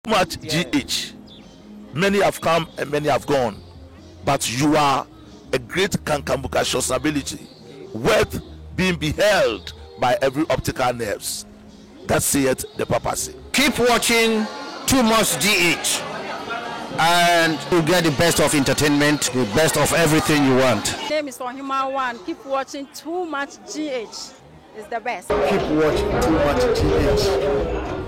much GH. Many have come and many have gone, but you are a great Kankamuka ability, worth being beheld by every optical nerves. That saith the papacy. Keep watching Too Much GH, and you get the best of entertainment, the best of everything you want. My name is Ohima One. Keep watching Too Much GH. It's the best. Keep watching Too Much GH.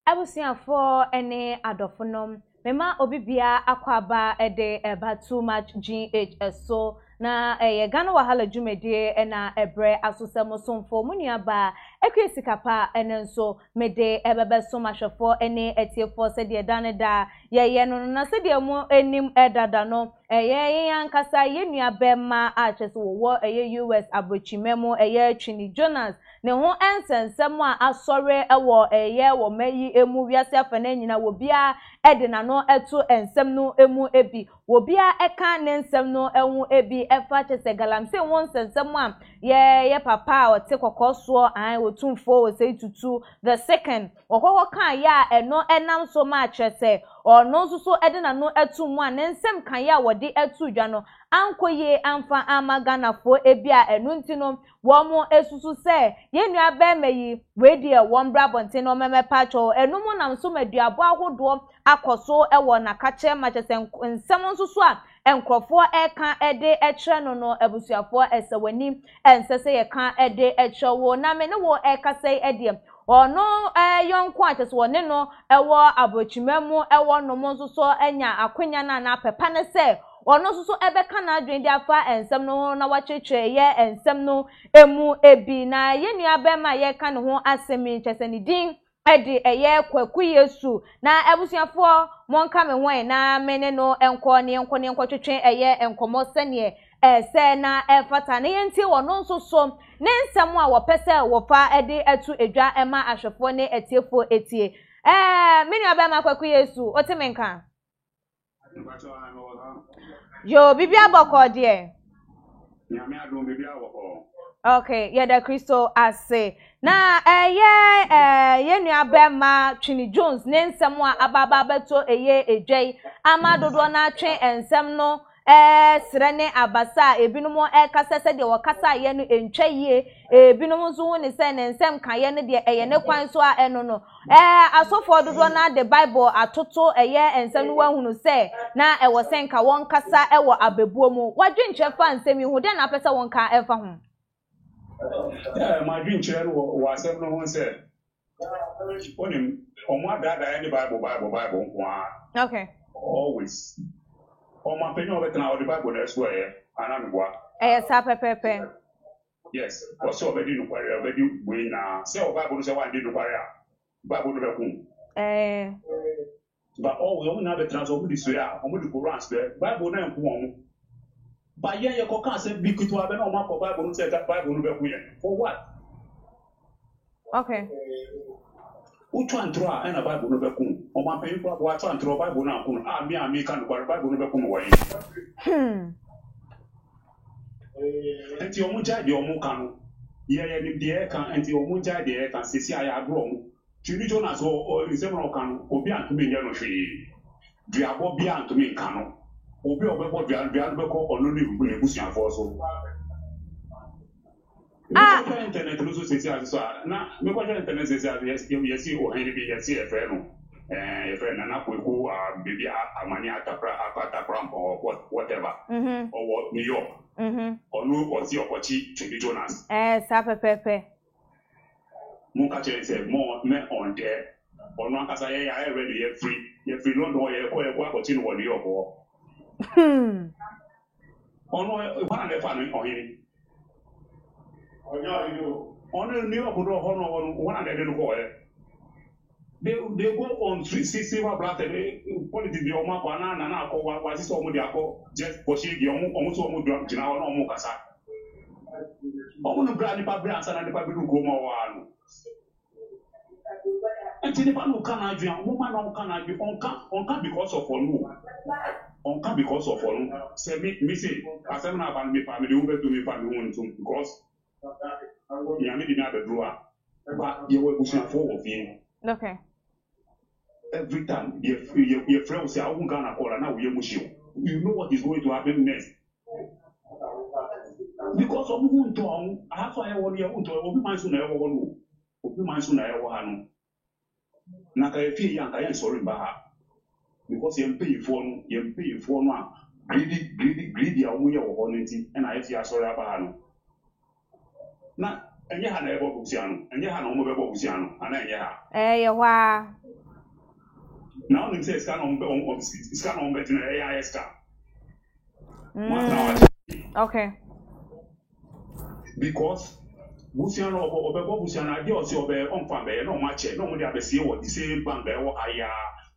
Abusiafo ene adofonom mema obibia akwaba ede eba Too Much GH so na Ghana wahala dwumedie na ebre asosem somfo munuaba ekwesikapa ene nso mede ebebe so mahwefo ene etiefo sede daneda ye no na sede mu enim edada no ye yankasa ye nuabe ma achese wo US abochimemo Twini Jonas ne ho ensensem a asore ewo wo mayi emu wiase afana nyina wo bia ede na no eto ensem no emu ebi wo bia eka ne ensem no ehu ebi efa chese galamse won sensem a ye papa o te kokoso an otumfo o sei tutu the second okoko kan ya eno enam so ma chese ono so ede na no etu mu a ne ensem kan ya wode etu dwa no ankoye amfa amagana fo ebia enu ntino wo mo esusu se ye nua be meyi we die won bra bonte no meme pacho enu mu nam so maduabo ahodo akoso ewo na kache machese nsem nsusu a enkrofo eka ede ekre no abusuafo esewani ensese ye kan ede ekre wo na me ne wo eka sei ede ono yonko achese woni no ewo abochimemu ewo no mo nsusu enya akwenya na pepa ne se ono susu ebeka na adwen dia fa ensem no na wachechwe ye ensem no emu ebi na ye nuabe ma ye ka ne ho asemi chese ni din edi eye kwaku Yesu na ebusuafo monka me hwan na mene no enko twetwe eye enkomo sene se na efata na yenti wono nsoso ne nsem a wopese wofa edi etu edwa ema ahwefo ne etiefo etie me nuabe ma kwaku Yesu otimenka yo bibia boko de nyame adom bibia boko. Okay, yeda Kristo ase na ye nuabe ma Twini Jones ne nsem a ababa beto edwai amadodo na atwe ensem no srene abasa ebinumo kasese de wakasa ye no entwaye ebinumo so woni se ne nsem kan ye ne de eye ne kwan so a eno no asofo dodo na the Bible atoto eye ensem no wahunu se na ewo senka won kasa ewo abebuo mu wadwenche fa nsem hu de na pesa won ka efa ho my dream chair was no one said. On that any Bible. Okay. Always. On my penny of it now, the Bible that's where and I'm what. Pepe. Yes, or so already no quarry, already win now. Say, Bible say, I did no quarry. Bible never come. But all we only have a transfer this way, and with the Quran, the Bible never come. But yeah, you can't say because you have no map of Bible said that Bible never win. For what? Okay. Who try and draw and a Bible never come? On my paper, what try and draw Bible now? Me can't go Bible never come away. And your muja, your mukano. Yeah, the air can, and your muja, the air can see I grown. Twini Jonas or several can, or be to me, Yano Tree. Do you have what beyond to me, Cano? Obi obebo bian beko ononi bule busian for so internet no so sesi so na me kwa internet sesi yes o hen bi yes e fe no e fe na kweko baby amani atakra whatever or New York onu osi okochi Twini Jonas sa pepe mun ka chere say more me on there onu akasa ye ya ready ye free no no ye ko akochi no New York ono one the fan on ono New York do hono one the do ko they go on silver black politics the omo kwa na ko wa sister omo dia ko just pushing the omo so omo do jina ono omo kasa omo no bra ni pa bra ansa na ni pa bi do ko mo wa no Actually, no can do. Woman no can do. On can because of no. On can because of no. Say me say. As I'm not about me family. You better me family one too because. You need to have a drawer. But you will push for of you. Okay. Every time your friend will say, I won't gonna call and now we mush you. You know what is going to happen next. Because of who to I have to I want you to obi man so na e wo no. Obi man so na e wo ha no. Na ka e fie yan ka yan sorry ba ha. Because you pay for no a greedy a wo ye wo ho no nti e na e fie sorry ba ha no. Na enye ha na e bo busia no. Enye ha na wo be bo busia no. Ana enye ha. Ye wa. Now they say scan on better AI scan. Okay. Because Busiano or Busiana, I also obey on Fambe, no much, no one ever see what the same bank there or I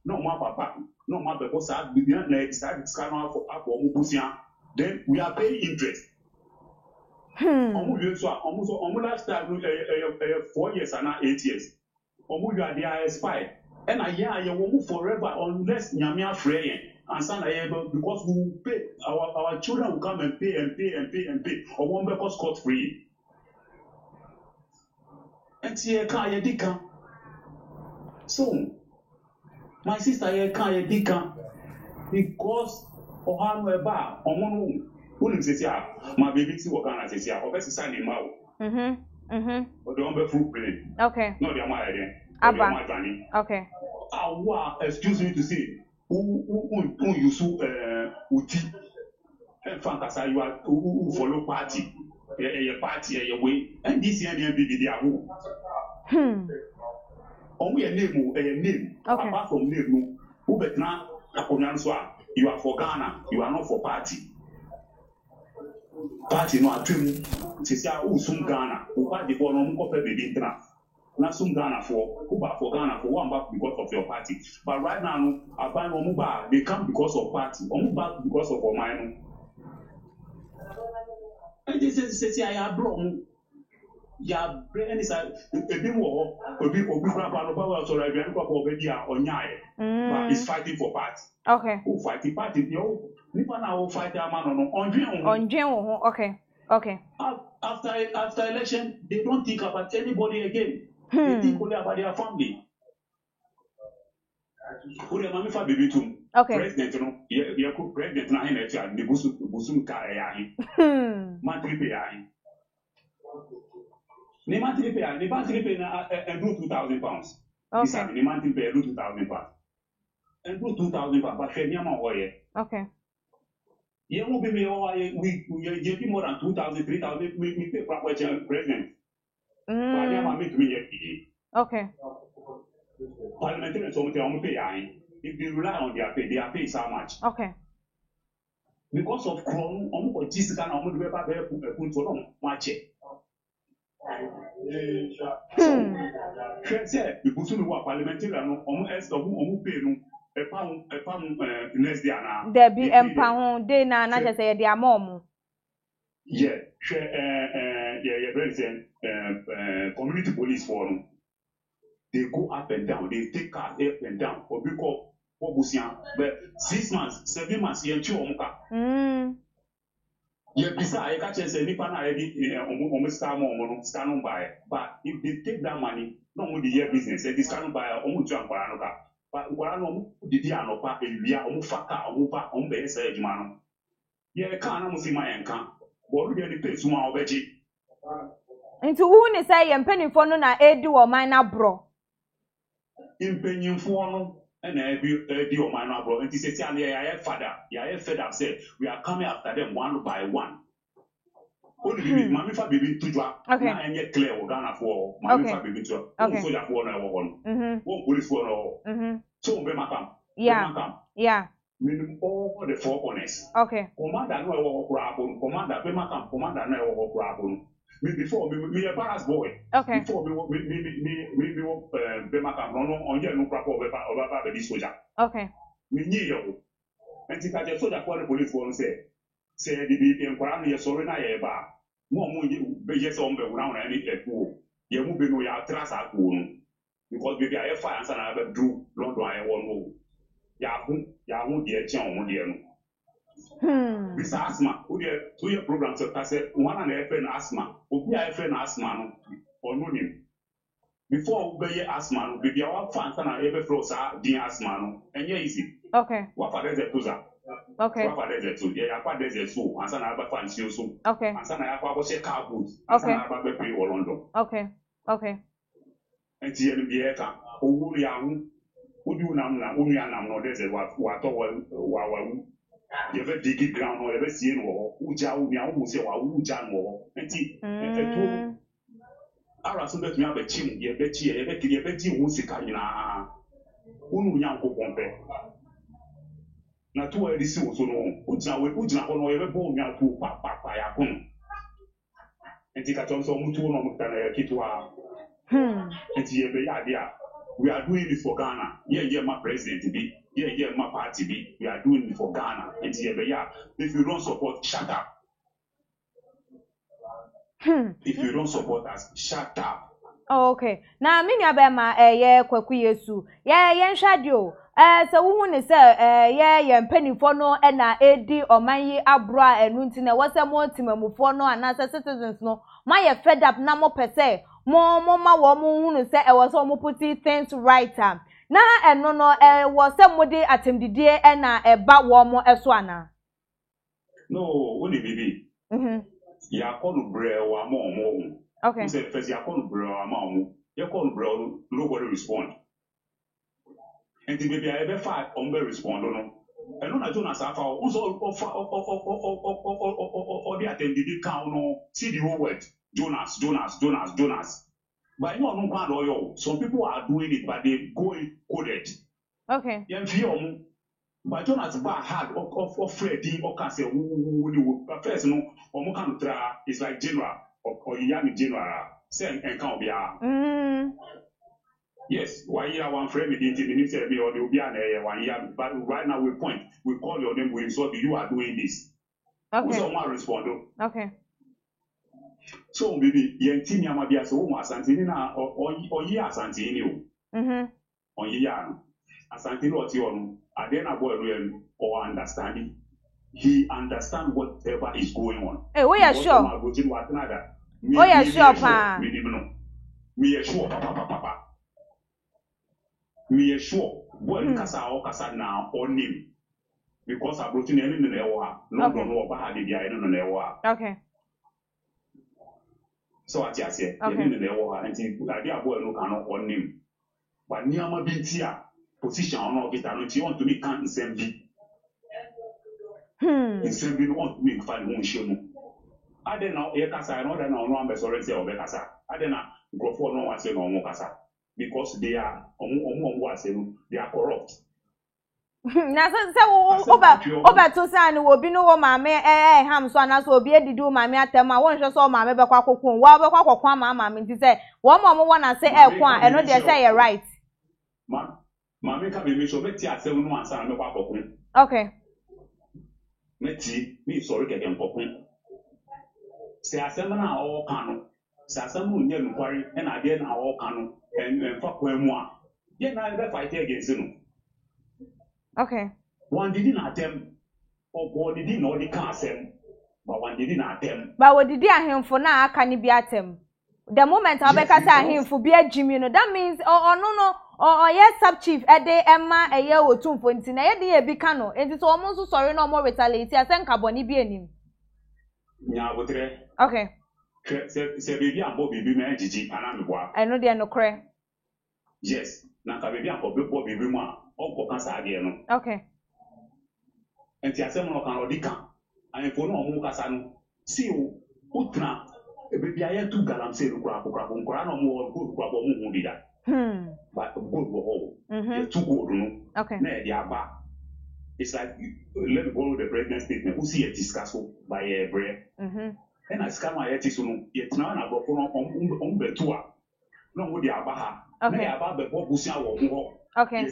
no more papa, no more because I decided scan out for up or Busian. Then we are paying interest. Almost last time 4 years and now 8 years. Almost you are the spy. And I hear you will move forever unless Nyamia Frey and San because we will pay our children will come and pay. Or won't be scot free. And see a car dika. So my sister here can't dika because of how we bar or mono who says ya my baby to work on as ya or best sign him out. But don't be full play. Okay. No, they're my idea. Okay. Excuse me to say, who you so uti? In fact, you are who follow party, a party, a way, and this year they be their own. Only a name, apart from name, who bet now, you are for Ghana, you are not for party. Party no a trim, say, who soon Ghana, who party for no more baby dinner. Not some Ghana for Ghana for one back because of your party. But right now, I buy Omuba, they come because of party. Omuba because of mine. And this is I have blown. Ya brain is a bit more, a bit of grandpa about so I can go already on Yai. But it's fighting for party. Okay. Who fight the party? Yo, Nipa now fight a man on June. Okay. After election, they don't think about anybody again. They think only about their family. Okay. President, you could president na him the busum ka yahi. Monthly pay yahi. Ni monthly pay na and do 2,000 pounds. Okay. Ni monthly pay do 2,000 pounds. And do 2,000 pounds. But she nyama oye. Okay. You won't be me we give more than 2,000, 3,000. We pay proper president. Okay. Parliamentarians if they rely on their pay, their pay is how much? Okay. Because of Chrome, this kind of put on much. Say, the Busu parliamentarian pay a pound next day. There be pound day na just say their mom. Yeah, community police forum. They go up and down. They take car up and down. Or because but 6 months, 7 months, you are yeah, besides, I catch a nipa na almost stand by. But if they take that money, not only the year business, they stand by almost jump around. But Guarano did the Anopa, and we are almost faka, on base edge man. Yeah, can't see my income. What really pays more veggie. Into who is say and penny for no na edu or minor bro. In penny for no. And I be on my bro. And he said, "Yeah, father, yeah, fed up. Say we are coming after them one by one. Only mommy for baby to drop. Okay. And yet clear or Ghana for mommy for baby to. Okay. So you for no one. One police for no. So be my camp. Yeah. Meaning all the four corners. Okay. Commander no problem. Commander be my camp. Commander no problem. Before me a barras boy. Okay. Before me be my camp. No on here no crap over the soldier. Okay. Me you. And think I just soldier for the police for say the inquiry you sorry na ye ba. Mo be yes on be round any e ku. Ye mu be no ya trasa ku no. because baby I fire and I have do London I won't know. Yahoo dear John dear. This asthma, who dear 2 year program so I said 1 and a friend asthma, who be a friend asthma or no him. Before we be asthma, baby our fans and I ever froze dear asthma, and yeah easy. Okay. What for there's a tuza? Okay. What for there's a two? Yeah, what there's a two, and son I have a fancy so. Okay. And son I have a car boot. Okay. And son I have a pay or London. Okay. Okay. And see any eka, who Yahoo, who do nam no there's a what you ever dig it ground or ever see no, who jaw me, who say, who jan more, and see, and Ara so bet me abechim ye beti wo sika nyina unu nya nko pompe na to e disi wo so no ujina ho no ye bebo nya to pa ya kono enti ka tonso mutu no mutana ya kitwa enti ye be ya dia we are doing this for Ghana ye my president be ye my party be we are doing it for Ghana enti ye be ya if you don't support shut up. If you don't support us, shut up. Oh, okay. Now, me nyabema kwaku Yesu. Nhwadio. So wu ne se mpanifo no na edi omanyi abroa enu nti na wose mo timamufo no anasa citizens no ma ye fed up na mo pese mo ma wo mo hunu se wose mo put things right am. Na eno no wose mo de atemdidie na eba wo mo eso ana. No, only bibi. Ya call bre wa mo. Okay. Say first ya call bre wa mo. Ya call bre nobody respond. And the baby I ever fight on be respond no. And no na Jonas afa also or the attended count no see the whole word Jonas. But you no plan oil. Some people are doing it but they go coded. Okay. Yeah, but Jonas bar hard of Freddy or can say who first no or more can try it's like general or young general say and can't be yes, why you one friend didn't minister me or the Ubiana 1 year, but right now we call your name, we insult you are doing this. Okay. So one respond. Okay. So baby, Yentini Amabia so Santina or year Santini. On year Asantino or Tion, Adena boy or understanding. He understand whatever is going on. Hey, we are sure. We are sure, pa. We are sure, papa. We are sure. Boy, Kasa or Kasa now on him. Because I brought in any in the air. No, no, but the idea in the air. Okay. So I just say, in the air, and think the idea boy look on him. But near my BTR position on get and you want to be can't send me. Send me want to make fun one show. I don't know, Ekasa, I know that no one better say or Bekasa. I don't know, go for no one say no more Kasa. Because they are they are corrupt. Na so oba to say no obi no wo maame ham so na so obi edidi wo maame atema won hwe so maame bekwa kokon wa bekwa kokon maame nti say wo mo wona say ko a eno dey say you right. Maame ka be me so beti asem no ansa na bekwa kokon. Okay. Meti me sorry ke dem kokon. Say asem na o kan no. Say asem no nya nukwari e na ade na o kan no en fa kwan mu a. Ye na be fight against no. Okay. One didn't attempt or one didn't know the castle, but one didn't attempt. But what did him for now? Can he be attempt? The moment I say him for be a Jimmy, that means or yes, sub chief a day Emma a year or 2 points in a day be cano. It is almost sorry no more retaliate. I think Carboni be him. Okay. Say baby and Bobby be my Gigi and I'm I know they are no cray. Yes, now baby and Bobby be more. Okay. And the assembly can odika. And for no more casano. See you, Utra, a baby I had 2 gallons say, crap, no more good crap or movie. But good whole. 2 good, no. Okay. It's like, let me borrow the pregnant statement. Who see a discussal by a bread. And I scan my etisunu, yet now I go for on Betua. No, with the Abaha. Okay. About the Bobusia or okay. Okay.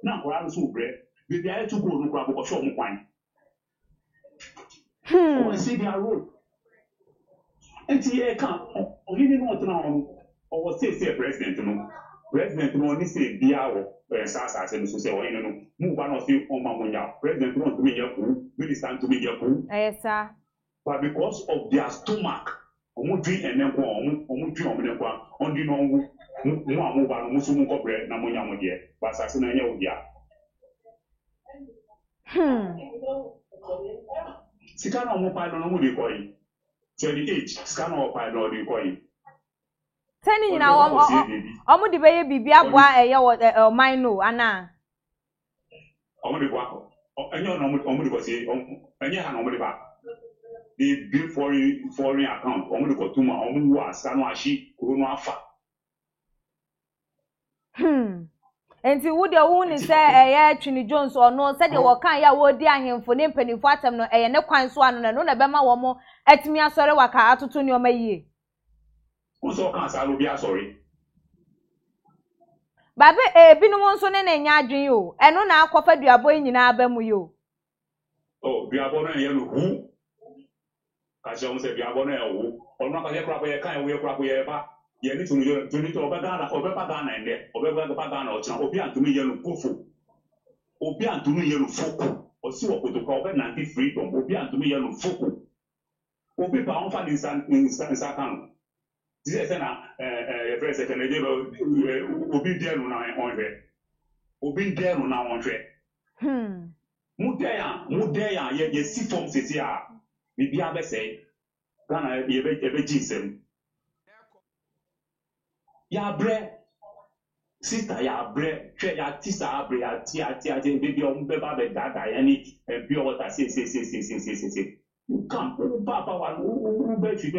Now, I'm so great. Maybe I had to go to grab a show of wine. I see their road. Enti e kan ohini no tena on o say president no ni say bia wo sa se no so say ohini no mu ba no say on ma munya president no to me yaku minister to me yaku yes sir but because of their stomach omo dwi enenko omo dwi omo nenko on di no ngu mu amu ba no musu mu ko bre na munya mo de ba sa se na nya wo dia Sikana omo pa no mu de koyi 28 sikana omo pa no de koyi Tani nyina omo de beye bibia boa eye wo man no ana omo de boa enyo no omo de bosi enye ha no omo de ba the big foreign account omo de ko tuma omo wo asano ashi kuro no afa enti wo de wo ni se eye Twini Jones ono se de wo kan ya wo di ahemfo ne mpanifo atem no eye ne kwan so ano no na bema wo mo atimi asore waka atoto ne o mayie Unso kan sa lo bi asori. Babe binu mo nso ne na nya adwen yo. Eno na akwafa duabo nyina aba mu yo. Oh, duabo na ye no hu. Ka se o se duabo na ye hu. Ono ka ye kra bo ye kan ye kra bo ye ba. Ye ni tunu to oba pa Ghana ende. Oba pa Ghana o china obi antunu ye no kofo. Obi antunu ye no foko. O si wo koto ka oba nanti freedom. Obi antunu ye no foko. Obi ba on fa ni san kan. This is na president na je obi there no na onhwe obi there no na onhwe mu there ya ye si form sesi a bibi abese Ghana ye be jinsem ya bre sister ya bre hwe ya tisa abre ya ti bibi o mbe ba be dada ya ni bi o water say you come papa wa be fi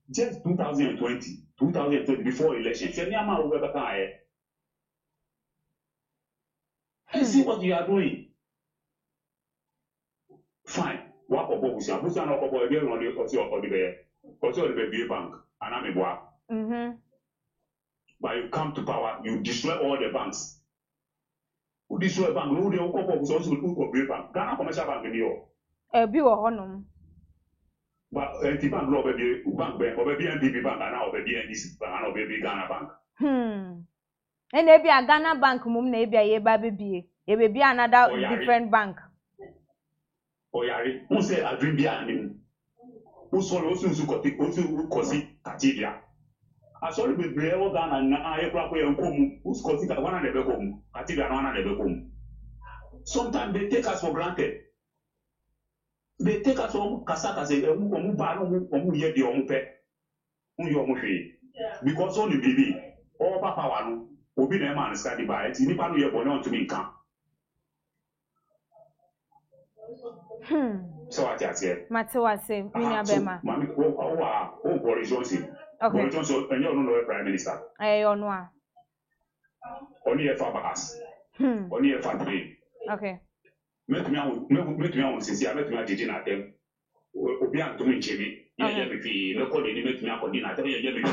just 2020 before election. See what you are doing. Fine. What about Busia? Busia no couple of years on the bank. And I'm a boy. But you come to power, you destroy all the banks. Who destroy bank? Who they couple of also who bank? Ghana commercial bank in New York. Be or honum. But the bank no be bank NDB bank and now be NDC bank and be Ghana bank. And e be a Ghana bank mum na e be ye ba be another different bank. Oyari, who say a dream behind him? Who saw also kosi Katibia. I saw it with Bravo Ghana and I come who's kosi one and never come. Katibia one and never come. Sometimes they take us for granted. They take us from Kasaka say ye di omupe because only baby all papa wanu obi na man study by it nipa no ye bone on to me kan so what you say Matewa say minya bema mami o Boris Johnson okay Boris Johnson enyo no prime minister ono a oni e fa bagas oni e fa train okay metumi awon sisi metumi ajiji na tem obi antumi nchemi ye me fi me ko ni metumi akodi na tem ye me fi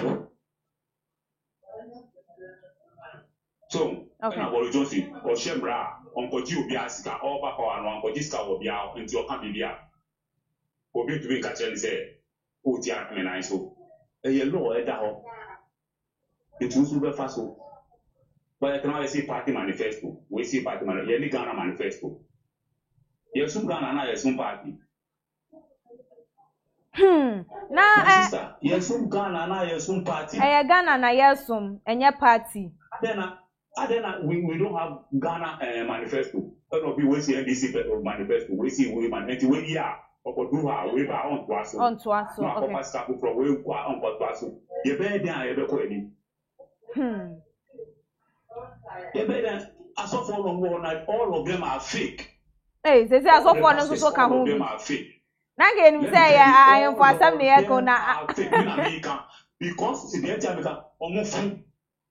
so na Boris Johnson o shembra onkoji obi asika o ba ko anu onkoji ska obi a nti o kan bibia obi tumi ka chele se o ti akme na so ye law e da ho etu su be fa so but we see party manifesto ye ni Ghana manifesto. Yes, some Ghana na yes some party. Na yes some Ghana na yes some party. Ghana na yes some enye party. Then we don't have Ghana manifesto. No be we see NDC manifesto. We see we manifesto we here. Okodu ha we ba on to aso. On to aso. No okay. Start from we kwa on to aso. Ye be dia ye be ko eni. Ye be then aso for all of them are fake. Hey, say aso for no so ka ho. Na ge nim say I am for asam ne ye ko na because the America omo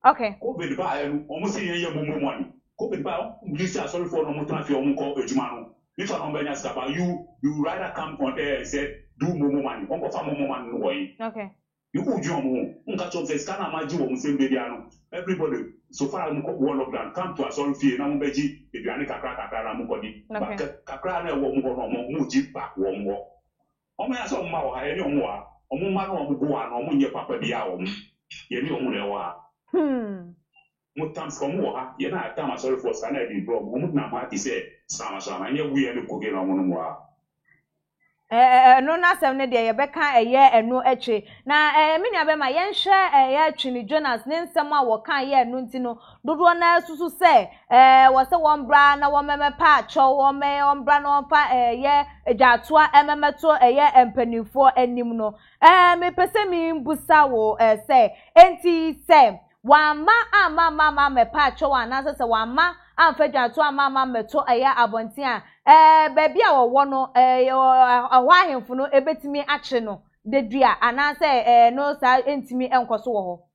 okay. COVID ba enu omo se yen ye mumu money. COVID ba you say sorry for no mutan fi omo ko ejuma no. If I don't benya saba you rather come on air and say do mumu money. Onko fa mumu money no way. Okay. You uju omo nka chom say scan amaji wo musem be dia no. Everybody so far mo ko one lockdown come to asori fie na mo beji eduane kakra na mo kodi. Kakra na wo mo no mo ji back wo mo. Omo ya so mo ma wo ha eni omo wa omo ma no omo go an omo nye papa bia omo ye ni omo na wa mo tams komo ha ye na tam sorry for sana di bro omo na ma ti say sama nye wu ye ni koge na omo no wa no na sem ne de ye beka eye enu eche na me nua be ma ye nhwe ye Twini Jonas ne nsem a wo kan ye enu ntino dodo na susu se wo se won bra na wo meme pa acho wo me won bra na fa ye ejatoa ememeto eye empanifo anim no me pese mi mbusa wo se enti se wa ma ama me pa acho wa na se wa amfejanto amama meto eya abonten a baabi a wo no ahwahemfo no ebetimi ache no dedua ana se no sa entimi enkoso wo ho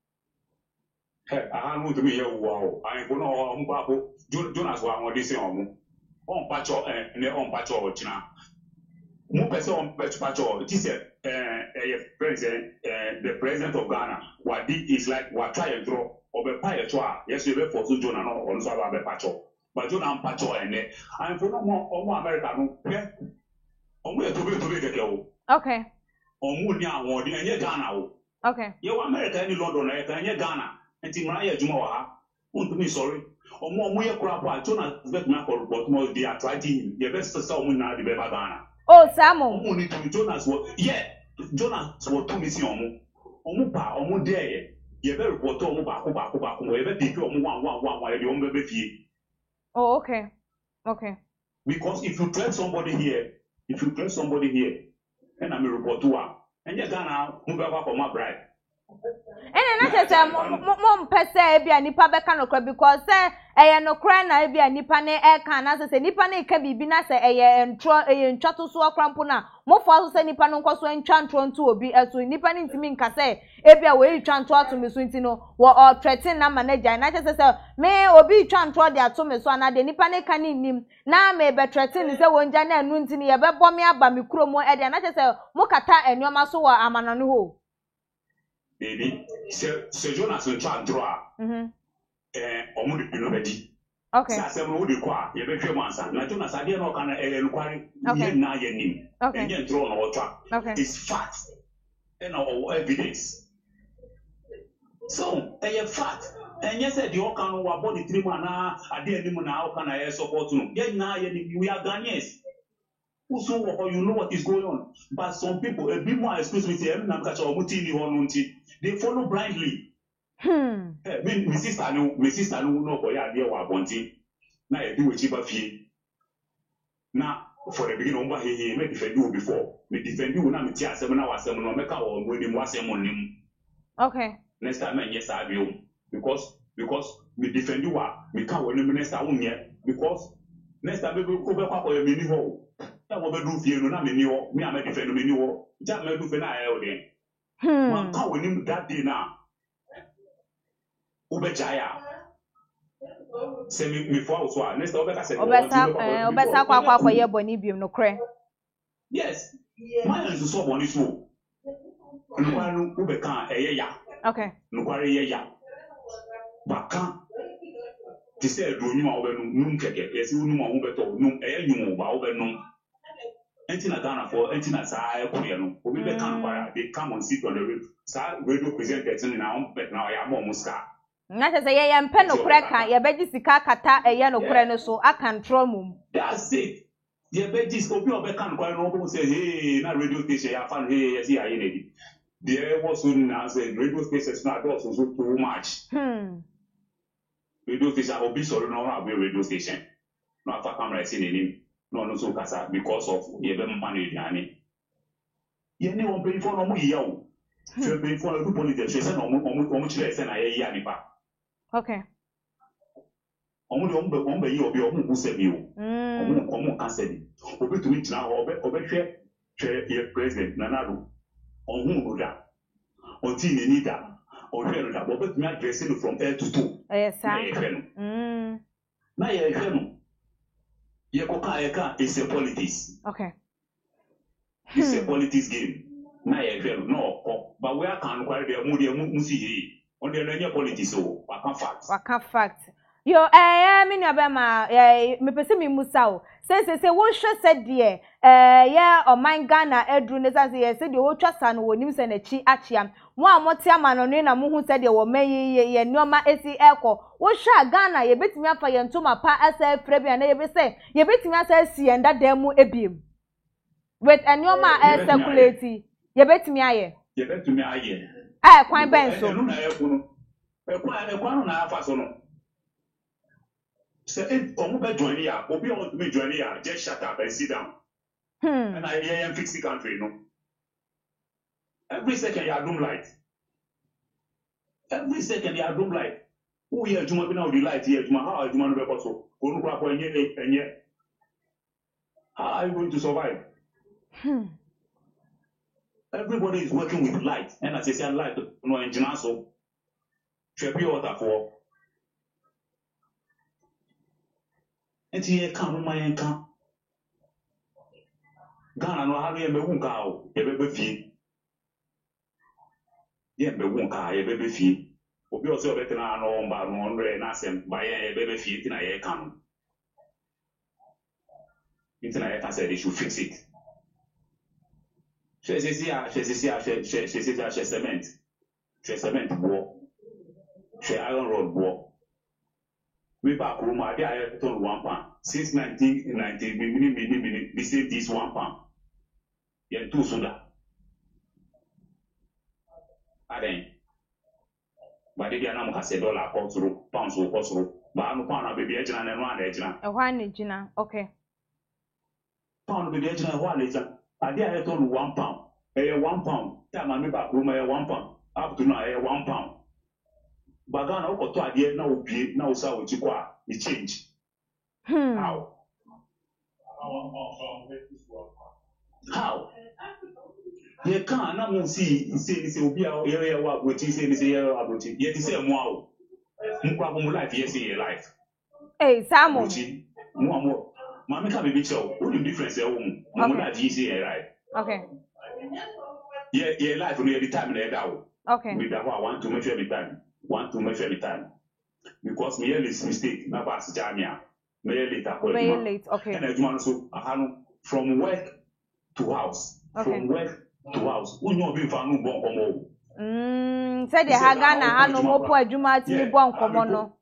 aha no to me ye wo ho ayin ko no o mba ko Jonas wa won dise omo on pacho ne on pacho o china mu pese on pacho ti se president the president of Ghana what did is like what try and draw obe pa ye to a yes you be for so Jonah no on so be pacho but Jonah pacho ene and for no more America no pe omo e to be keke o okay omo ni awon di enye Ghana o okay ye wa America ni London na enye Ghana enti mra ye juma wa ha won to me sorry omo ye kura pa Jonah bet na for report mo dey try him ye best say omo na dey be Ghana oh Samo omo ni to Jonas wo Jonas wo to me si omo pa omo dey ye be report omo ba ko ye be pick omo one ye dey omo be fie. Oh okay because if you threat somebody here and I'm a report to one and you Ghana move back for my bride ene na tete mo mpese e bia nipa beka nokra because eye nokra na e bia nipa ne e kan na se nipa ne ka bibi na se eye ntwato so okrampo na mo fo so nipa no nkoso ntwantro nto obi eso nipa ne ntimi nka se e bia we twanto ato me so nti no wo threaten na manager na se me obi twanto de ato me so na de nipa ne ka ne nim na me be threaten se wonja na anu ntini ye be bɔ me aba me kromo e de na se mo kata enuoma so wa amanano ho baby se Jonas ntwa ndroa omo de pino bedi okay sa se mo de kwa ye be hwe mo ansa na Jonas ade na okana enkwari ye na ye nim enye ndro na otwa is fact and our evidence so fact enye se de okana wa body trimu ana ade anim na okana ye support no ye na ye nim we are Ghanaians. Also, you know what is going on. But some people, a bit more excuse me, they follow blindly. My sister no for ya dear wa bonti. Na e do chiba fie. Na for the beginning over here, me defend you before. Me defend you na me tia asem na wasem no meka o we dem wasem nim. Okay. Next time yes I will because me defend you me ka wo nim next time unye because next time we go back for your mini ho. Ya wo be do fie no na me ni ho me am defend me ni ho ja me do fe na aye o den man ka wonim that day na wo be jaya se me fo so a next time wo be ka se obesa kwa ye boni biom no kre yes man is so boni so no kwanu wo be kan eye ya okay no kware ye ya baka ti se do nyuma wo be num keke esi num wo be to num eye nyum ba wo be num Entina Ghana for Entina Sai Koreano, who be can they come and sit on the roof. Sa radio presenters in our bet now. I am almost car. Not as I am pen no cracker, your bedisika kata a yano crano so I can troll. That's it. Your bedis open your beck and quite no say, hey, not radio station, I found hey, see, I need. There was soon as a radio station is not also too much. Radio station will be sorry now, I'll be radio station. Not for camera in him. No so kasa because of ye be money diane ye ne won pay for no mo yiya o so pay for no politics say na omo chire say na ye yiya nipa okay omo de omo be yi obi omo hu se bi o omo kan se bi obi tumi tina ho obe hwe ye president nanado ohun oda oti ni ni da o hwe no da obi tumi address no from head to toe yes sir na ye hwe no it's a politics. Okay. It's a politics game. Na no, but we are can quite the moody musi on the politics so I can fact. I can fact. Yo me nua be ma me pese me musa o se wo hwe se de ye oman Ghana edru ne sanse ye se de wo twa sa no wonim se na chi achiam mo amote ama no ne na mo hu se de wo mayi ye nneoma esi eko wo hwe Ghana ye betimi afa ye ntoma pa asa frɛ bia na ye be se ye betimi asa si enda dan mu ebiem with nneoma circulate ye betimi aye kwan ben so ekwan na afa so no say omo be join ya obi want to me join ya just shut up and sit down and I hear fix the country no every second you doom light who here juma be now the light here juma how juma no be possible go no kwa enye how are you going to survive everybody is working with light and as I say light no engineer so trebi water for enti ye kan mo mayen kan Ghana no ha no ye mewu nka o ye bebe fie ye mewu nka ye bebe fie obi o se obetena no mba no nre na asem ba ye bebe fie tina ye kan tina ye kan say they should fix it she cement bo she iron rod bo we back room I had to 1 pound since 1990 we say this 1 pound yeah 2 soda aden but they na mo say dollar ko through pounds ko through ba no pound na be e jina na no ana e jina e hwa na jina okay pound be e jina e hwa na jina ade I had to 1 pound e 1 pound time me back room e 1 pound up to now e 1 pound Bagana ukoto adie na obie na usa ochikwa e change. How? Ye kan na mo si say obi a ye wa abrochi say ye wa abrochi. Ye ti say mo awo. Nkwa ko mo life ye say your life. Samo. Mo ma me ka be show. What the difference e wo mo? Mo life ye say your life. Okay. Ye life no every time na e dawo. Okay. With that I want to measure the time. Because me this mistake na pass jamia me late okay and I so from work to house from work to house unyo be fa no bon komo said the Ghana ha no mo po adwuma ti ni bon komo no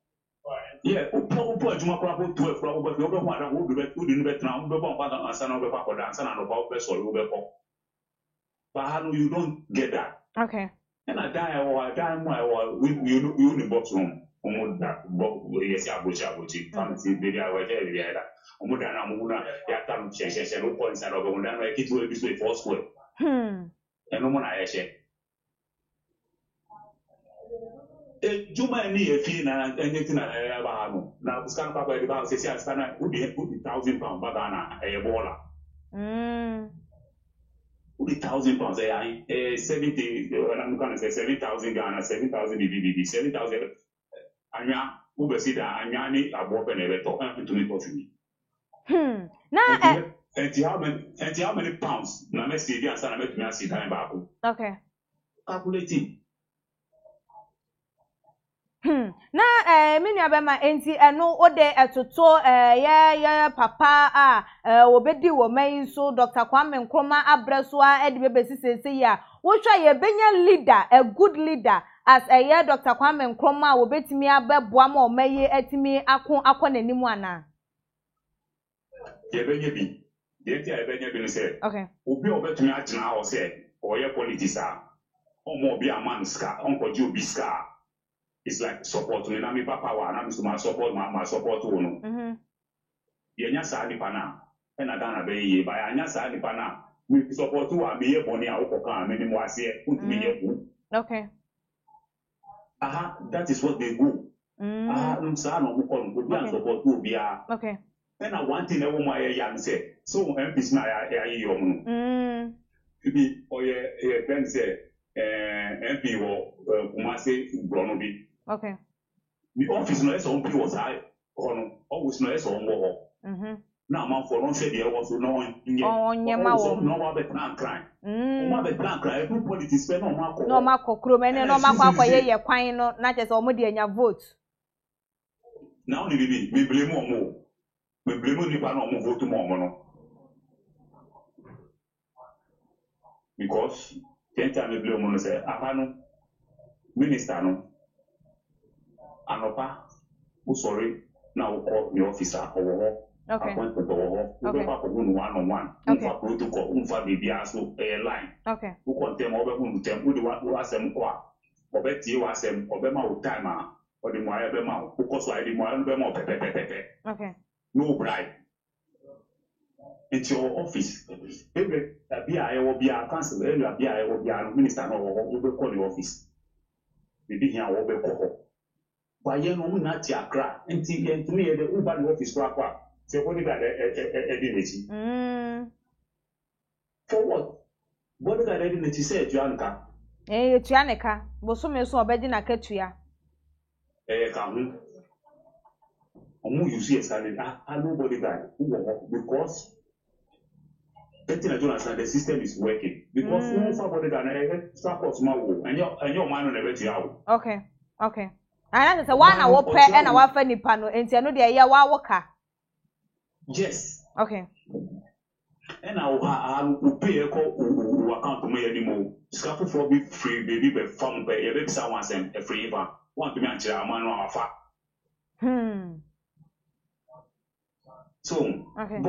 opo adwuma kwa po 12 kwa po be ho ada wo be no be tran wo be bon kwa ansa na wo be kwa koda ansa na no kwa be so wo be ko but you don't get that okay. And I die or you in the box room. That yes, I fancy baby. I will tell you that. Omudana Muna, Yatam, Shesha, no points and over when I get to this way for square. And no one I share. Juma and me a fee and anything I ever know. Now, Scan Papa, the boss says, I stand would be £1,000 banana, a baller. 1,000 pounds, 70, I'm going to say 7,000 Ghana, 7,000 BBB, 7,000. Anya, Ubesida, Anyani, a walk and a talk to me coffee. Now, and how many pounds? Now, let's see, and I met me see time back. Okay. Calculating. Na me nua be ma enti eno ode etoto ya papa obedi wo man so Dr. Kwame Nkrumah abreso a ede bebesi sese ya wo hwa ye benya leader a good leader as a Dr. Kwame Nkrumah wo betimi abeboa ma o maye atimi akọ ana ye benya bi de ti ye benya bi no say okay obi obetumi agina o say o ye politics a o mo obi aman ska onko ji obi ska. It's like support me na me papa wa na me so ma support ma support wo no ye nya sa nipa na e na Ghana be ye ba ya nya sa nipa na we support wa me ye boni a wo kokan me ni mo ase utumi ye ku okay that is what they go sa no mo ko obi an support obi a okay and one thing e wo mo ye ya say so MPs na ya ye yo mo bi o ye ben say MP wo Kumasi Brono bi. Okay. The office no so mpi was high on always no so wo ho. Na man for no say there was no nye. Onye ma wo. No wa be plan cry. No be plan cry every politics be no ma ko. No ma ko kro me no ma kwa ye kwan no na che se o mo de anya vote. Now me blame more. Me blame nipa no mo vote mo no. Because ten time me blame mo say apano minister no anopa who sorry now call the officer or appointment or one-on-one protocol baby so line who contem over who tem who the was them or bet you was them or bema time or the moya bema because I the moya bema pepe no bribe. It's your office. Every BI will be a council, every BI will be a minister or will call the office. Maybe here will be called. Why you know not your crack? And to me, the Uber office crack. So what did I dignity? For what? What did I dignity say, Janka? Janeka, was so much so bedding a catria. Come. You see, I nobody died because. The system is working because somebody can support my work and your man on every hour. Okay. And that's a one hour prayer and our funny panel and no the year worker. Yes. Okay. And I will pay a call who account to me anymore. Scaffold for be free, baby, but found by a baby someone sent a free van. Want to mention a man or a fat. So, okay.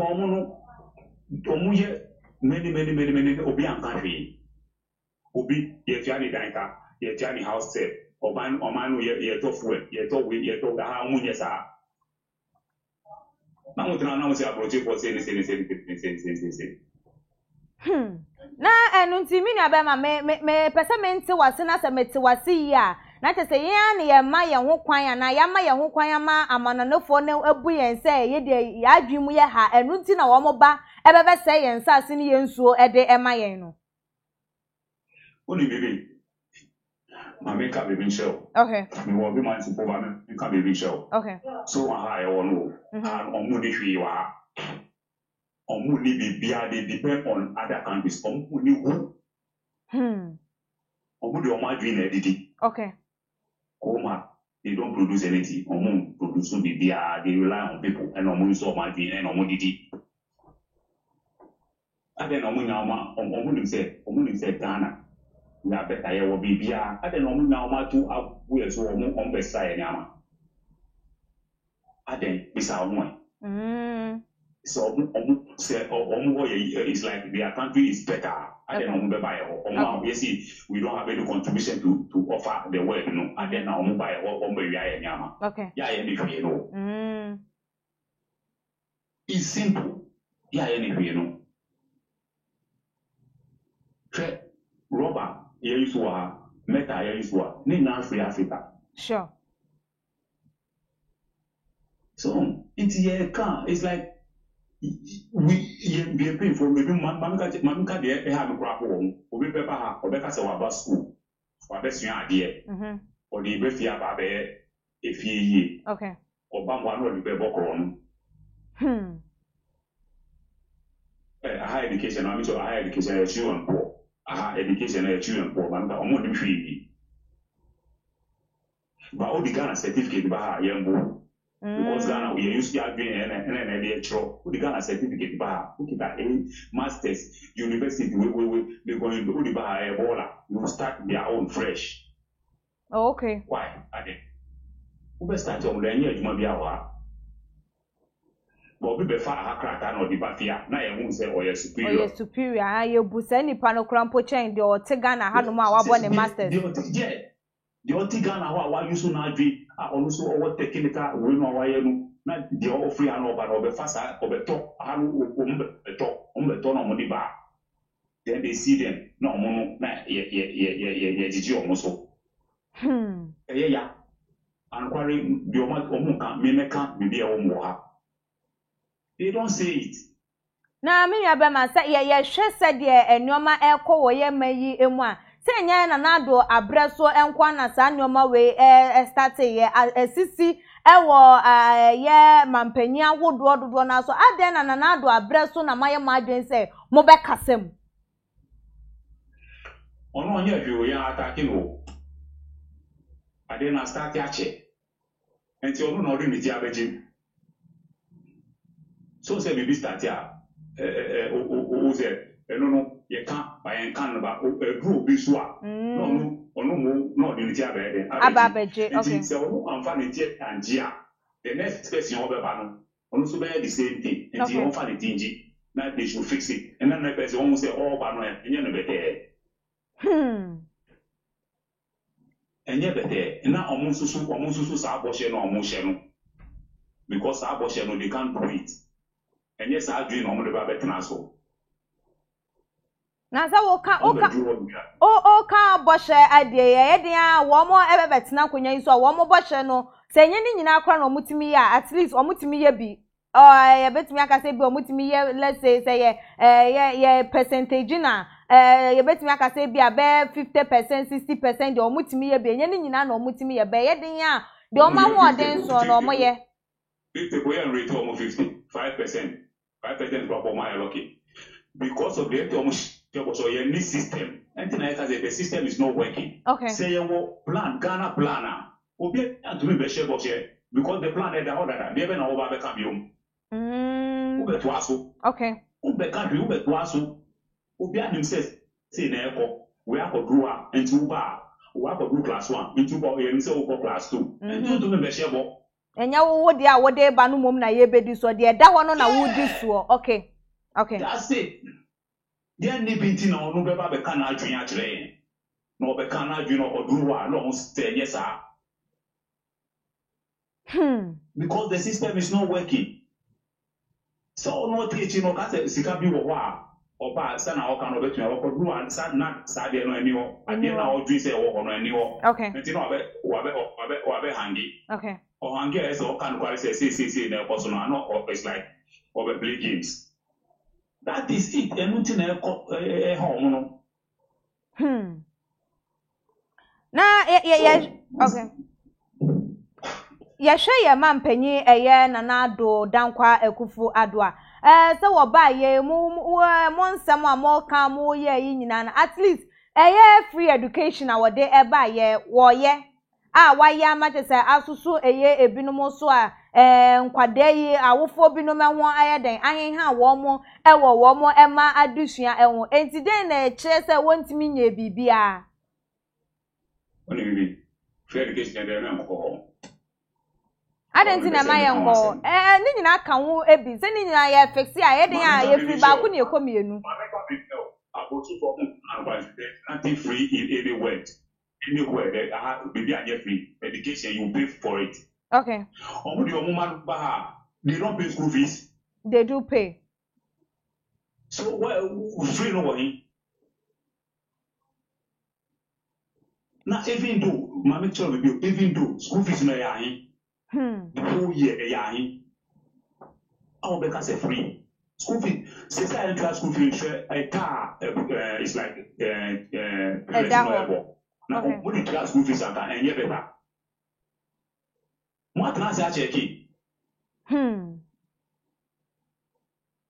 Omuye many obi an country obi ye tiani danka ye tiani house set oman ye to fuel ye to we ye to ha munye sa na mutra na mo se approach for say na enu ntimi na be ma me percent wase na se meti wase yi a na te se yan ye ma ye ho kwan na ya ma ye ho kwan ma amanonofo na abu yen se ye de ya adwemu ye ha enu nti na wo mo ba ebebe se yen sa ase ni yensuo ede ema yen no oni bebe ma make up baby show. Okay. Me will be man to over me make up baby show. Okay. So I know and omu ni hwi wa omu ni bibia they depend on other countries omu ni who omu de omu adwin na didi. Okay. Oma they don't produce anything omu produce bibia they rely on people and omu so omu adwin and omu didi. And then omu ni say Ghana we are better here will be bia and then omu na to we so omu on be side nyama and then bisa omu so omu say omu is like their country is better and then omu be buy omu yes we don't have any contribution to offer the world and then omu buy omu be wi nyama okay yeah any no it's simple yeah any no rubber here is what metal here is what need now free Africa. Sure. So it's like we paying for maybe mamika there have a crap home or be paper ha or better say about school or best you idea or the be fear about if ye okay or bam one or the be bokron higher education I mean so higher education children poor education children poor man ka omo dem free but all the Ghana certificate ba yembo because Ghana we use to agree and the actual the Ghana certificate ba okay that masters university we they going to the ba ebola you start their own fresh. Oh, okay. Why ade we start on the year adwuma bia wa but we be far hakrata na odi bafia na ye hu say oye superior aye busa nipa no krampo chen de o te Ghana ha no ma wa bo ne masters the oti Ghana wa use na adwi also our technical we no wa ye no na the offer an oba no be fasa obeto ha no ombeto na mo di ba then they see them na omo na ye jiji omo so ya ankware the omo kan me meka me bia omo ha. They don't say it. Na me ya be ma say ye hwe se de enoma ekọ wo ye mayi emu a se nya na nado abreso enkwa na sa enoma we start ye asisi ewo ye mampani awodo na so ade na nado abreso na maye madwen se mo be kasem ono nya hwe o ya atake no ade na start ache until you know the diabetes. So say baby start here. No, you can't buy and can't about a group be swap. No, the diabetes. Ababeje, okay. So I'm finding it and Gia. The next person over Bano, also bear the same thing, and you won't find it in now they should fix it. And then the person almost say, oh, Bano, and you're better. And yet, and now almost abortion or motion because abortion they can't do it. And yes, I dream on the Babetanasco. Now, so Boshe idea, one more ever betina when you saw one more Boshe no, saying any in our crown or mutimia, at least or mutimia be. Or I bet me I can say, mutimia, let's say, percentage na. You bet me I can say be a bear 50%, 60% or mutimia be any in an or mutimia be ya. The Oma more dance on or more ye. 50 rate almost 55%. 5% drop on my lucky. Because of the almost any system. Anything like that, the system is not working. Okay. Say you plan, Ghana planner. Obi and to me be share because the plan is the order. Never know over the camion. Ube to aso. Okay. Ube country, ube to aso. Obi and himself say never. We have to do into bar. We have to do class 1 into bar. We himself go class 2. And to me be share. And ya wo dia wo de ba no mom na ye bedi so de da ho no na wo di so. Okay. Okay. That's it. There need be tin on no be ba be kan adwen a kire. No be kan adwen no oduru no say yes sir. Because the system is not working. So no teach no ka say sika bi wo ho a oba sa na o kan no betun o oduru an sa na sa de no ani ho. Ade na o dwi say wo ho no ani ho. Okay. Nti no wa be hangi. Okay. Or hangi is o kan kwari say na person no it's like or play games. That is it. Anything home. Na okay. Ya hwe ya mampanyi eye nanado dankwa ekufu adwa. Se wo ba ye mu nsem a mo kan mo ye yi nyina na at least eye free education a wo de e ba ye wo ye. Wa ya ma che se asusu eye ebinom so a nkwade yi awofo binom ho ayeden ahenha wo mo ewo wo mo ema adusua eho enti den na kire se wontimi nya bibia oni bi free education dey na nko adenti na ma ye ngo ni nyina ka ho ebi se ni nyina ye fix a ye den a ye free ba ku na ekomienu abotu for nothing free in anywhere that maybe I get free education you pay for it. Okay. They don't pay school fees. They do pay. So free no money. Now even though my child will be even though school fees no yahin. The whole year yahin. Our because say free. School fee. Since I enter school fee, a car is like now, when you try school fees and you better. What can I check it?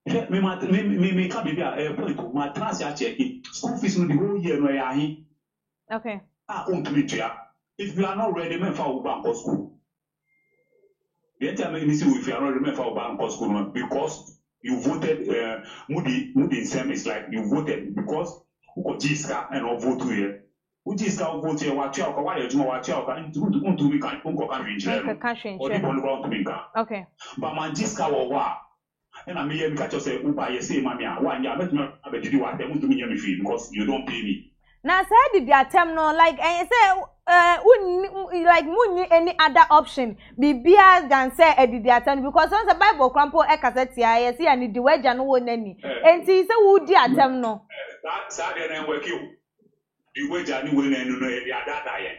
Me can't be a point. My transfer check it. School fees no the whole year no yahin. Okay. If you are not ready, men for bank school. The entire me see if you are not ready, men for bank school because you voted. Moody same is like you voted because who got Jiska and all vote here. Uji is go to your watch out, why you watch out, and to be can okay. But my Jiska or what? And I may catch yourself, Upa, say, Mamma, one year, but not about to do what they want to me free because you don't pay me. Now, said did their term no like and say, like, moon any other option be beer than say did their term because once a Bible crumple a cassette, I see, and the wedge and no any. And see, so would their term no. That's how they work you. The way Johnny will and no area that I am.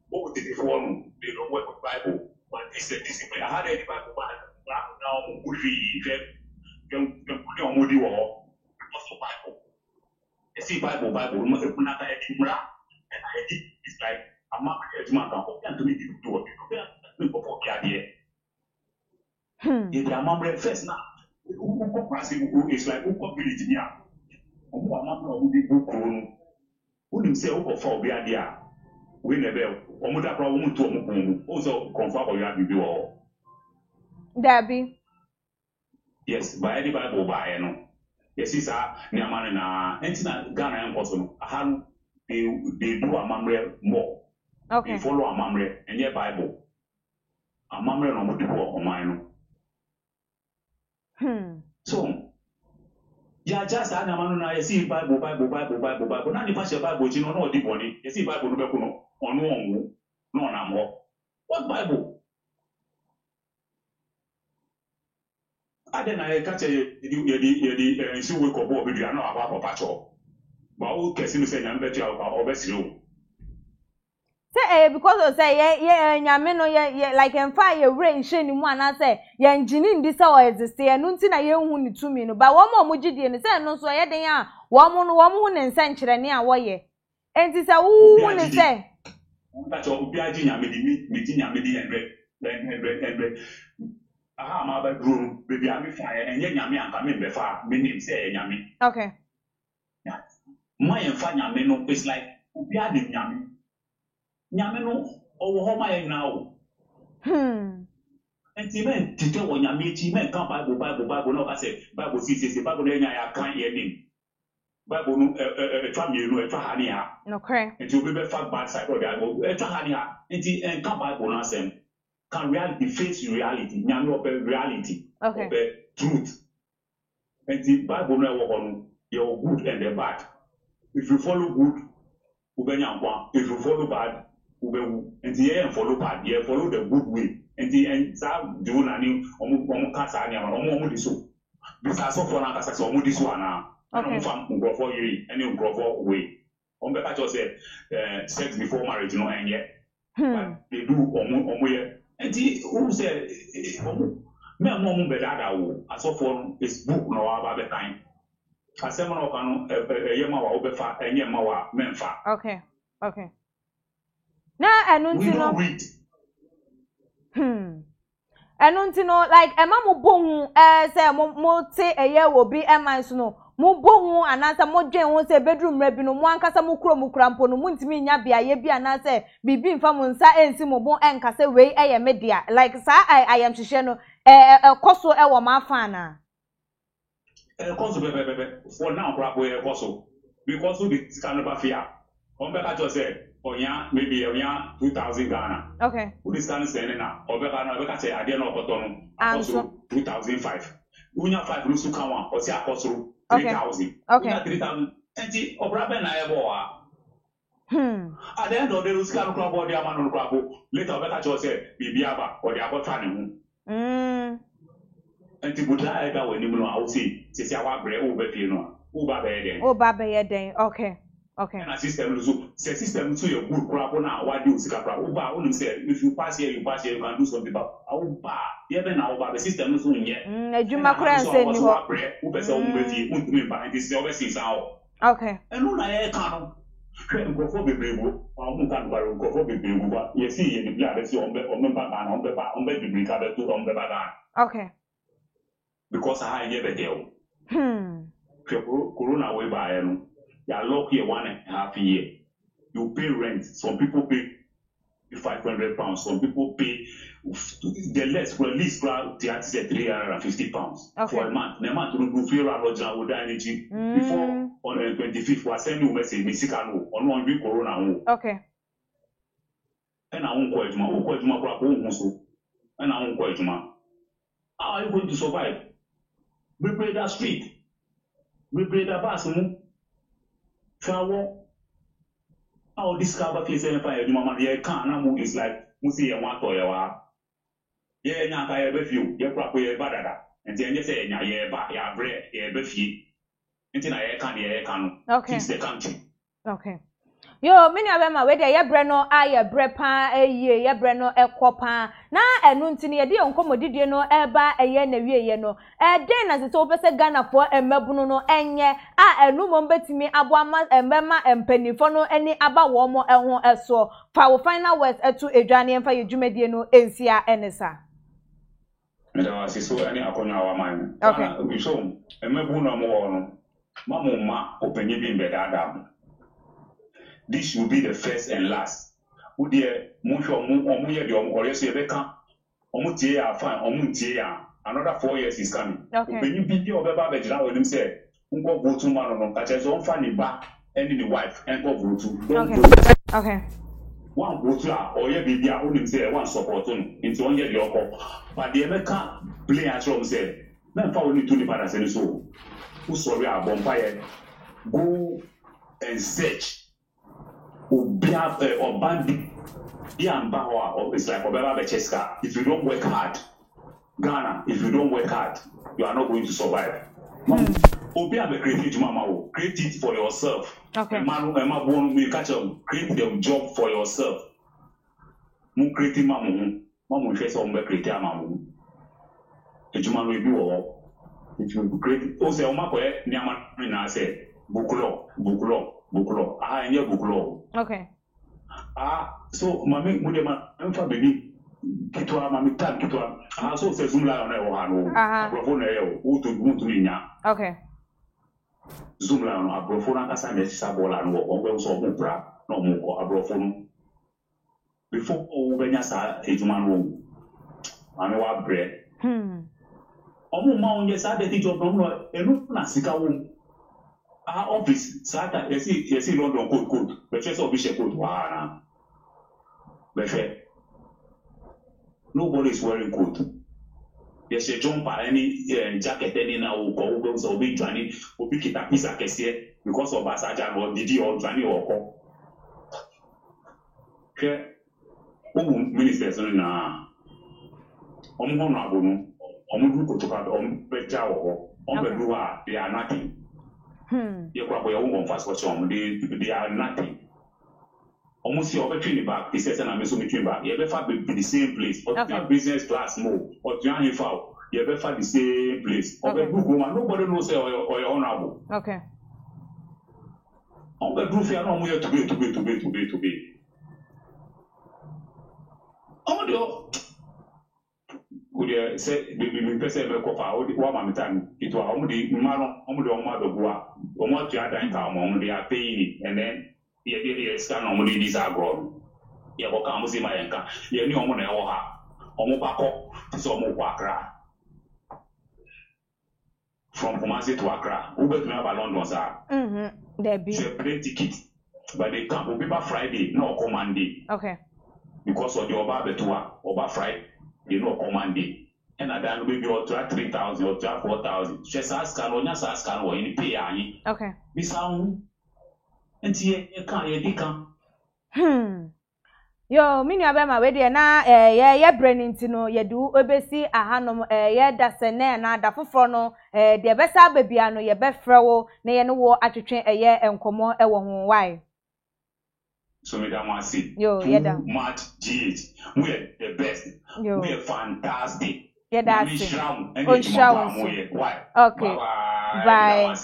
What did it for? They don't work with Bible, but it's a discipline. I had any Bible now, we can put on Moody Wall because of Bible. You see, Bible, not and it's like I'm not to me to do it. If I'm not first now, it's like who ability here. Who say who for be idea. we never omuda kwa omuntu omukungu also confirm for you bibi wo Dabi. Yes, by the Bible by no. Yes, sir. Niamane na entina Ghana en koso no. Aharu they do amamre more. Okay. They follow amamre and your Bible. Amamre no mo do o man no. So ya just niamane na yesi Bible. Na ni pastor Bible ji no no di boni. Yesi Bible no be ko no onu onwu no na mo. What Bible? Then I catch a see wake up or video. I know about Pacho. But who can see say I'm better or best you? Say because of say nyameno like en fire rain shine mu ana say ye engine ndi say o exist e no nti na ye hu ni tumi no ba wo mo gidie ni say no so ye den a wo mo hu ne nsankyere ne a wo ye enti say wo ne say Pacho obi agi nyame di mi di nyame di 100 aha ma ba drum baby ami fire enye nyame anka me be fa me nim say nyame. Okay. Yeah. My enfa nyame no is like obi adi nyame. Nyame no owo ho ma ye na o. Enti men tite wo nyame ti men kan Bible no ka say Bible see Bible no nya ya kan ye nim. Bible no twa mienu etwa ha ni ha. Okay. Enti obi be fa bad side of the Bible etwa ha ni ha. Enti en kan Bible no asem. Can reality face reality? Nyame obe reality. Okay. Obe truth. And the Bible no work you're good and the bad. If you follow good, ube. If you follow bad, ube. And the follow bad, you follow the good way. And the end do nani omu kasa ni omu diso. This also for na kasa omu diso ana. Omu fam ngofo yiri any ngofo way. Omu beka just say sex before marriage no enye. But they do omu ye. And who said, me a mom bedada wo, as of one is book no about the time. A seminar of a yama obefa, and yama menfa. Okay. Okay. Now, I don't know. I don't know, like a mamma boom, as a mo say a year will be a man's no. Mo bohu anasa mo dwen won se bedroom rebi no mo ankasa mo kuro mo krampo no mo ntimi nya bia ye bia na se bibi mfa mo nsa ensi mo bon enkasa wei eye media like sa I am hihye no koso e wo ma fa na koso bebe for now brabo e koso because we be scan fear on be ka to say onya maybe onya 2000 Ghana okay we scan say na obeka na obeka say ade na okoto no koso 2005 unya 5 lu su kan wa o si akoso 3,000. Okay. 3,000. And Obraben na eboa. At the end of the day, we can crab or the amount of crab. Later, we catch us say, Bibiaba or the about Fanny. And to put that when you know, I will see, say, our bread over Pino, over bed. Oh, Baba, okay. Okay. And a system to your good crab now. What do you see? Crab, only say, if you pass here, you can do something about our bar. Even now, the system is on yet. You macro say, who better won't me by this overseas out. Okay. And no, I can't. Go for the brave, or can't go for the brave. You see, in the blood, on the baby, to on the bagan. Okay. Because I get a deal. Corona way by you are locked here 1.5 years. You pay rent. Some people pay £500. Some people pay the less for at least £350 for a month. The month will do fair with energy before on the 25th. We send you a message. Misikano on 1 week corona. Okay. And I won't quite my and I won't quite my. How are you going to survive? We play that street. We play that bus. Travel. How discover face and fire. Mama, yeah, can't. It's like Musi and one toy. Yeah, now I have a few. You're probably badada. And then you say, yeah, but yeah, bread, yeah, beefy. Until I can. Okay. It's the country. Okay. Yo, many of them are where they breno aye brepa ye breno ekopa na enu ntini ye de onkomodidie no eba eye na wie ye no den na se opese Ghana for emabunu no enye a enu mo betimi aboama embema empanifo no eni aba wo mo eho eso fa wo final words etu edwane emfa ye dwumadie no ensia enesa Meda siso ani akonya wa man okay so emabunu no mo no mamuma openye bi mbeda adam. This will be the first and last. who dear Musho Muya, or yes, Rebecca, Omutia, fine, Omutia. Another 4 years is coming. Okay. When you be over Babbage, now with him say, Unko go to man on catch his own funny back and the wife and go to. Okay. One go to or ye be there only say one support on into 1 year the call. But the American play at home said, men found you to the parents and so. Who sorry our bonfire go and search or bandit. It's like Cheska. If you don't work hard, Ghana, if you don't work hard, you are not going to survive. Create it for yourself. Okay. Create the job for yourself. Create mamu. Mamu face on create mamu. If you create, also Omako Niaman say Buklo. I hear Buklo. Okay. So Mammy Mudema baby. Kitwa mami tan kitwa so se zoom la na wo ha no abrofo na e o to muntu nya okay zoom la no abrofo na kasa na sisa bola no wo gbe so mo bra no mo ko abrofo no before o benya sa ejuma no mami wa bre omo ma onye sa de job no enu na sika wo office sata yesi London code be che so bi she code wa na be she. Nobody is wearing coat. There's a jumper, any jacket, any now, or big Johnny, or pick it up, piece of because of Basajan or Didi or Johnny or Co. Okay, ministers na Omonabono, Omudu to have Beja or Ombedua, they are nothing. You probably won't fast watch on, they are nothing. Almost your between back, he says, and I'm so between back. You ever be the same place, or okay. Business class more, or Johnny Fowl, you ever the same place, or okay. Woman, nobody knows or your honorable. Okay. On the roof, you are not here to be. Oh, dear. Would you say, the person of our woman time? It was only mother Bois, or what you are dying down, they are paying it, and then. Ye scan normally these are grown. Ye walk on Musi Mayanka, ye knew Omona Oha, Omopako, so Mopakra. From Kumasi to Accra, Uber to have a London, sir. There be a plane ticket, but they come will be by Friday, no command day. Okay. Because of your barber tour, over Friday, you know command day. And I done maybe or 3,000 or 4,000. Just ask Calonia, ask Calo in pay. Okay. Be sound. Yo, mini abema we dey na ye branding nti no ye du obesi ahanom ye dasene na da foforo no de besa babia no ye befrɛ wo na ye no wo atwetwe ye enkomo e wo ho why. So me that one see. Yo, yeah da. Match GH. We are the best. Yo. We are fantastic. Yeah, that's it. Why? Okay. Bye.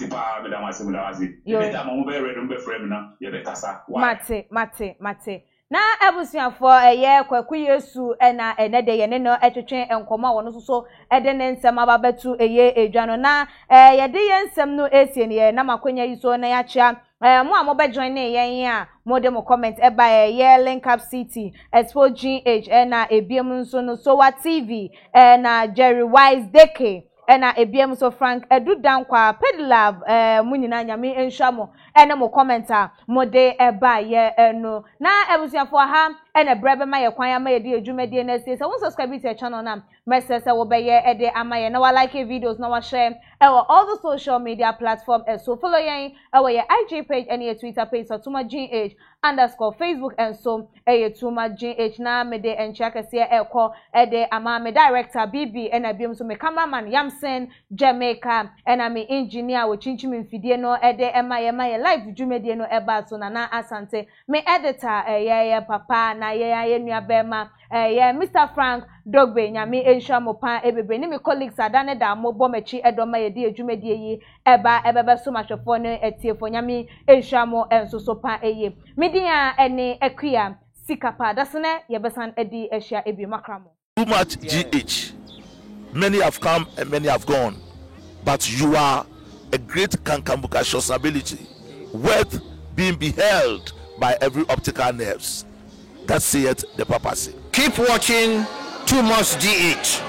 Mate. Na abusuafo eye kwaku Yesu na enede ye ne no etwetwe enkoma wono so ede ne nsem ababatu eye edwano na ye de ye nsem no esie ne ye na makonya yiso na ya chia mo a mo be join ne yen a mo de mo comment e ba ye link up city expo GH na ebiem nso no so wa TV na Jerry Wise Deke na ebiem so Frank Edudankwa Pedlab munina nyame enhwamo ene mo commenter mo de eba ye no na ebusuafo ha ene brebe ma ye kwan ya ma ye de adwumade na sie se won subscribe to channel na message se wo be ye ede amaye na wa like videos na wa share all the social media platform so follow yen your IG page and your Twitter page so Tuma GH _ Facebook and so Tuma GH na me de encha kase ekọ ede ama me director BB and abiem so me cameraman Yamsen Jamaica and me engineer wo chinchim mfidie no ede emaye live dwumade no eba so na asante me editor ye papa na ye nua bema Mr. Frank Dogbe nyame ensha mopa ebebre ni me colleagues adane da mobo machi edoma ye di adwumade yi eba ebebe so mahwefo no etiefo nyame ensha mo ensoso pa eye media ene akua sikapa dasene ye besan edi ehia ebi makramo. Too much GH. Many have come and many have gone, but you are a great Kankambuka ability worth being beheld by every optical nerves. that saith the papacy. Keep watching Too Much GH,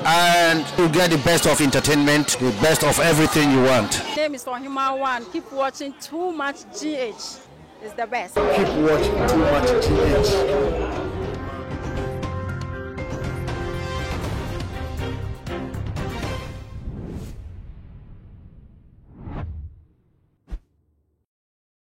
and you'll get the best of entertainment, the best of everything you want. My name is Ohima One. Keep watching Too Much GH. It's the best. Keep watching Too Much GH.